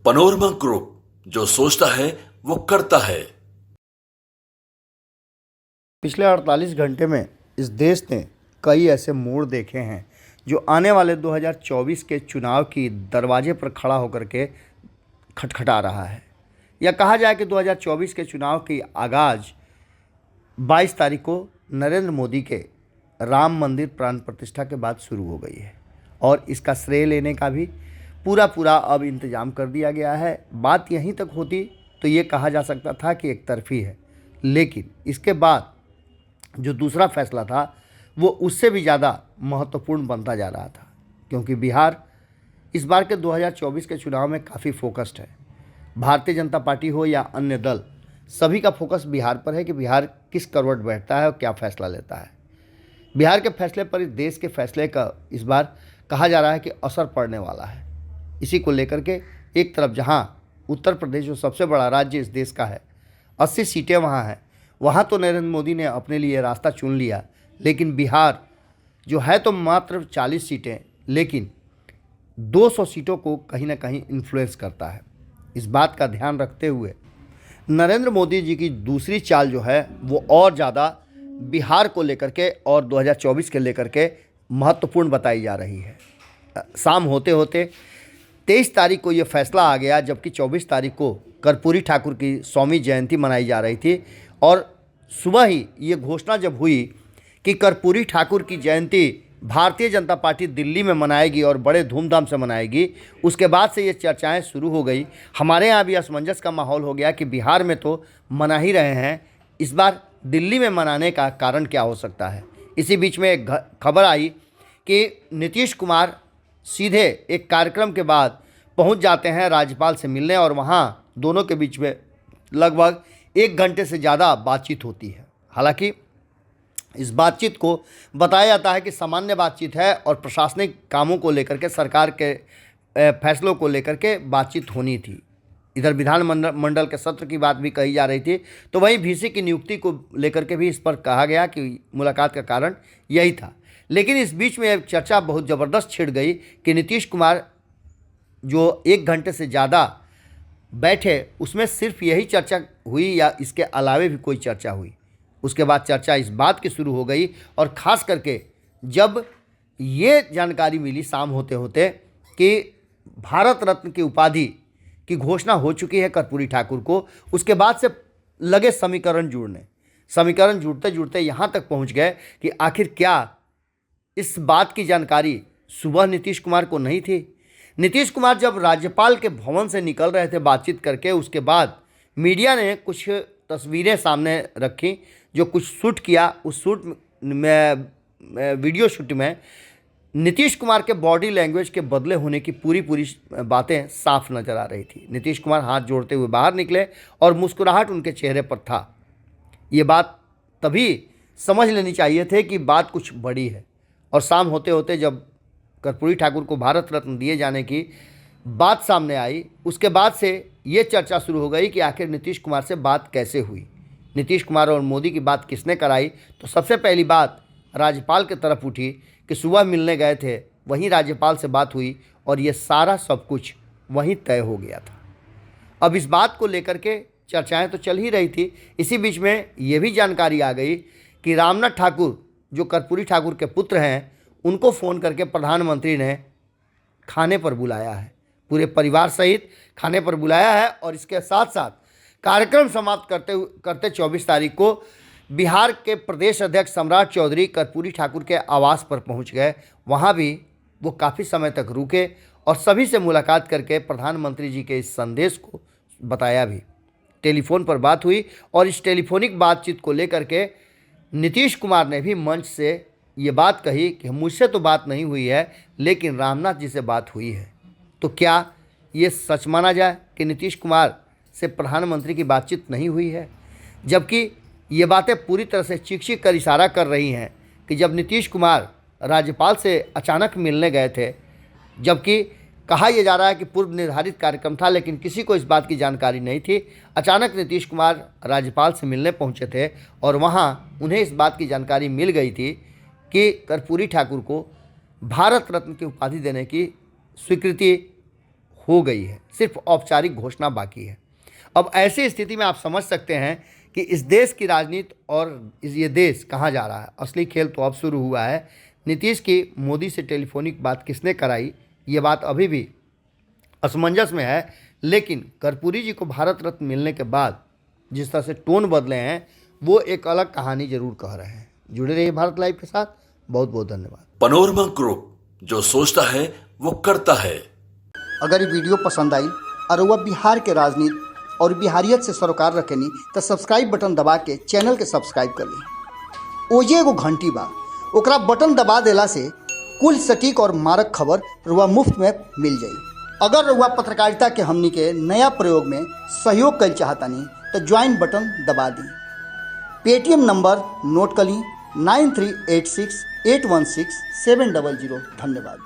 Panorama group, जो सोचता है वो करता है। पिछले 48 घंटे में इस देश ने कई ऐसे मोड़ देखे हैं जो आने वाले 2024 के चुनाव की दरवाजे पर खड़ा होकर के खटखटा रहा है। या कहा जाए कि 2024 के चुनाव की आगाज 22 तारीख को नरेंद्र मोदी के राम मंदिर प्राण प्रतिष्ठा के बाद शुरू हो गई है और इसका श्रेय लेने का भी पूरा अब इंतजाम कर दिया गया है। बात यहीं तक होती तो ये कहा जा सकता था कि एक तरफी है, लेकिन इसके बाद जो दूसरा फैसला था वो उससे भी ज़्यादा महत्वपूर्ण बनता जा रहा था, क्योंकि बिहार इस बार के 2024 के चुनाव में काफ़ी फोकस्ड है। भारतीय जनता पार्टी हो या अन्य दल, सभी का फोकस बिहार पर है कि बिहार किस करवट बैठता है और क्या फैसला लेता है। बिहार के फैसले पर इस देश के फैसले का इस बार कहा जा रहा है कि असर पड़ने वाला है। इसी को लेकर के एक तरफ जहां उत्तर प्रदेश जो सबसे बड़ा राज्य इस देश का है, 80 सीटें वहां हैं, वहां तो नरेंद्र मोदी ने अपने लिए रास्ता चुन लिया, लेकिन बिहार जो है तो मात्र 40 सीटें, लेकिन 200 सीटों को कहीं ना कहीं इन्फ्लुएंस करता है। इस बात का ध्यान रखते हुए नरेंद्र मोदी जी की दूसरी चाल जो है वो और ज़्यादा बिहार को लेकर के और 2024 के लेकर के महत्वपूर्ण बताई जा रही है। शाम होते होते 23 तारीख को ये फैसला आ गया, जबकि 24 तारीख को कर्पूरी ठाकुर की 100वीं जयंती मनाई जा रही थी और सुबह ही ये घोषणा जब हुई कि कर्पूरी ठाकुर की जयंती भारतीय जनता पार्टी दिल्ली में मनाएगी और बड़े धूमधाम से मनाएगी, उसके बाद से ये चर्चाएं शुरू हो गई। हमारे यहाँ भी असमंजस का माहौल हो गया कि बिहार में तो मना ही रहे हैं, इस बार दिल्ली में मनाने का कारण क्या हो सकता है। इसी बीच में एक खबर आई कि नीतीश कुमार सीधे एक कार्यक्रम के बाद पहुंच जाते हैं राज्यपाल से मिलने और वहां दोनों के बीच में लगभग 1 घंटे से ज़्यादा बातचीत होती है। हालांकि इस बातचीत को बताया जाता है कि सामान्य बातचीत है और प्रशासनिक कामों को लेकर के, सरकार के फैसलों को लेकर के बातचीत होनी थी। इधर विधानमंडल के सत्र की बात भी कही जा रही थी, तो वहीं वीसी की नियुक्ति को लेकर के भी इस पर कहा गया कि मुलाकात का कारण यही था। लेकिन इस बीच में एक चर्चा बहुत ज़बरदस्त छिड़ गई कि नीतीश कुमार जो 1 घंटे से ज़्यादा बैठे, उसमें सिर्फ यही चर्चा हुई या इसके अलावे भी कोई चर्चा हुई। उसके बाद चर्चा इस बात की शुरू हो गई और ख़ास करके जब ये जानकारी मिली शाम होते होते कि भारत रत्न की उपाधि की घोषणा हो चुकी है कर्पूरी ठाकुर को, उसके बाद से लगे समीकरण जुड़ते जुड़ते यहाँ तक पहुँच गए कि आखिर क्या इस बात की जानकारी सुबह नीतीश कुमार को नहीं थी। नीतीश कुमार जब राज्यपाल के भवन से निकल रहे थे बातचीत करके, उसके बाद मीडिया ने कुछ तस्वीरें सामने रखी, जो कुछ शूट किया। उस शूट में वीडियो शूट में नीतीश कुमार के बॉडी लैंग्वेज के बदले होने की पूरी बातें साफ नज़र आ रही थी। नीतीश कुमार हाथ जोड़ते हुए बाहर निकले और मुस्कुराहट उनके चेहरे पर था। ये बात तभी समझ लेनी चाहिए थे कि बात कुछ बड़ी है। और शाम होते होते जब कर्पूरी ठाकुर को भारत रत्न दिए जाने की बात सामने आई, उसके बाद से ये चर्चा शुरू हो गई कि आखिर नीतीश कुमार से बात कैसे हुई, नीतीश कुमार और मोदी की बात किसने कराई। तो सबसे पहली बात राज्यपाल की तरफ उठी कि सुबह मिलने गए थे, वहीं राज्यपाल से बात हुई और ये सारा सब कुछ वहीं तय हो गया था। अब इस बात को लेकर के चर्चाएं तो चल ही रही थी। इसी बीच में ये भी जानकारी आ गई कि रामनाथ ठाकुर जो कर्पूरी ठाकुर के पुत्र हैं, उनको फ़ोन करके प्रधानमंत्री ने खाने पर बुलाया है, पूरे परिवार सहित खाने पर बुलाया है। और इसके साथ साथ कार्यक्रम समाप्त करते 24 तारीख को बिहार के प्रदेश अध्यक्ष सम्राट चौधरी कर्पूरी ठाकुर के आवास पर पहुंच गए। वहां भी वो काफ़ी समय तक रुके और सभी से मुलाकात करके प्रधानमंत्री जी के इस संदेश को बताया भी। टेलीफोन पर बात हुई और इस टेलीफोनिक बातचीत को लेकर के नीतीश कुमार ने भी मंच से ये बात कही कि मुझसे तो बात नहीं हुई है, लेकिन रामनाथ जी से बात हुई है। तो क्या ये सच माना जाए कि नीतीश कुमार से प्रधानमंत्री की बातचीत नहीं हुई है? जबकि ये बातें पूरी तरह से चीख कर इशारा कर रही हैं कि जब नीतीश कुमार राज्यपाल से अचानक मिलने गए थे, जबकि कहा यह जा रहा है कि पूर्व निर्धारित कार्यक्रम था, लेकिन किसी को इस बात की जानकारी नहीं थी। अचानक नीतीश कुमार राज्यपाल से मिलने पहुंचे थे और वहां उन्हें इस बात की जानकारी मिल गई थी कि कर्पूरी ठाकुर को भारत रत्न की उपाधि देने की स्वीकृति हो गई है, सिर्फ औपचारिक घोषणा बाकी है। अब ऐसी स्थिति में आप समझ सकते हैं कि इस देश की राजनीति और ये देश कहाँ जा रहा है। असली खेल तो अब शुरू हुआ है। नीतीश की मोदी से टेलीफोनिक बात किसने कराई, ये बात अभी भी असमंजस में है, लेकिन कर्पूरी जी को भारत रत्न मिलने के बाद जिस तरह से टोन बदले हैं वो एक अलग कहानी जरूर कह रहे हैं। जुड़े रहिए भारत लाइव के साथ। बहुत बहुत धन्यवाद। पनोरमा ग्रुप, जो सोचता है वो करता है। अगर ये वीडियो पसंद आई और वह बिहार के राजनीति और बिहारियत से सरोकार रखेनी तो सब्सक्राइब बटन दबा के चैनल के सब्सक्राइब कर ली। ओजे एगो घंटी बा, ओकरा बटन दबा देला से कुल सटीक और मारक खबर रुआ मुफ्त में मिल जाई। अगर रुआ पत्रकारिता के हमनी के नया प्रयोग में सहयोग कर चाहतानी तो ज्वाइन बटन दबा दी। पेटीएम नंबर नोट कर ली 9386816700। धन्यवाद।